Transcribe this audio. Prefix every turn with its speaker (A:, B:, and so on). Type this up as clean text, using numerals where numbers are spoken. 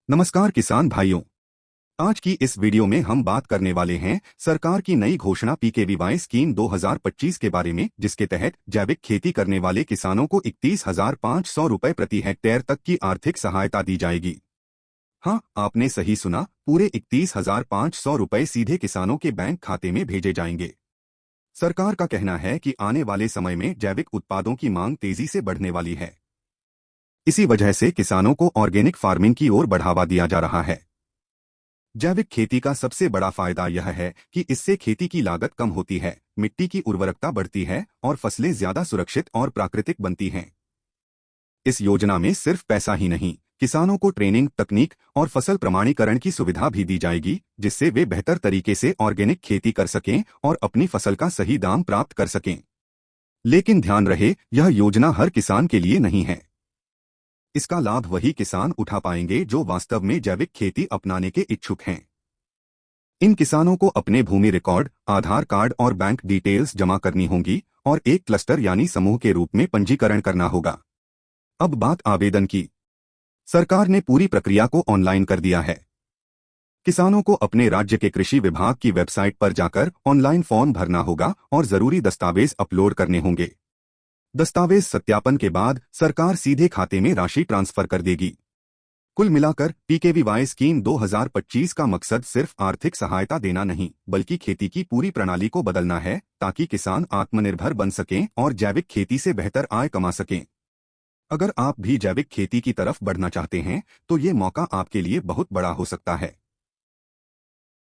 A: नमस्कार किसान भाइयों। आज की इस वीडियो में हम बात करने वाले हैं सरकार की नई घोषणा पीकेवीवाई स्कीम 2025 के बारे में, जिसके तहत जैविक खेती करने वाले किसानों को 31,500 रुपए प्रति हेक्टेयर तक की आर्थिक सहायता दी जाएगी। हाँ, आपने सही सुना, पूरे 31,500 रुपए सीधे किसानों के बैंक खाते में भेजे जाएंगे। सरकार का कहना है कि आने वाले समय में जैविक उत्पादों की मांग तेजी से बढ़ने वाली है। इसी वजह से किसानों को ऑर्गेनिक फार्मिंग की ओर बढ़ावा दिया जा रहा है। जैविक खेती का सबसे बड़ा फायदा यह है कि इससे खेती की लागत कम होती है, मिट्टी की उर्वरकता बढ़ती है और फसलें ज्यादा सुरक्षित और प्राकृतिक बनती हैं। इस योजना में सिर्फ पैसा ही नहीं, किसानों को ट्रेनिंग, तकनीक और फसल प्रमाणीकरण की सुविधा भी दी जाएगी, जिससे वे बेहतर तरीके से ऑर्गेनिक खेती कर सकें और अपनी फसल का सही दाम प्राप्त कर सकें। लेकिन ध्यान रहे, यह योजना हर किसान के लिए नहीं है। इसका लाभ वही किसान उठा पाएंगे जो वास्तव में जैविक खेती अपनाने के इच्छुक हैं। इन किसानों को अपने भूमि रिकॉर्ड, आधार कार्ड और बैंक डिटेल्स जमा करनी होंगी और एक क्लस्टर यानी समूह के रूप में पंजीकरण करना होगा। अब बात आवेदन की। सरकार ने पूरी प्रक्रिया को ऑनलाइन कर दिया है। किसानों को अपने राज्य के कृषि विभाग की वेबसाइट पर जाकर ऑनलाइन फॉर्म भरना होगा और जरूरी दस्तावेज अपलोड करने होंगे। दस्तावेज सत्यापन के बाद सरकार सीधे खाते में राशि ट्रांसफर कर देगी। कुल मिलाकर पीकेवीवाई स्कीम 2025 का मकसद सिर्फ आर्थिक सहायता देना नहीं, बल्कि खेती की पूरी प्रणाली को बदलना है, ताकि किसान आत्मनिर्भर बन सकें और जैविक खेती से बेहतर आय कमा सकें। अगर आप भी जैविक खेती की तरफ बढ़ना चाहते हैं, तो ये मौका आपके लिए बहुत बड़ा हो सकता है।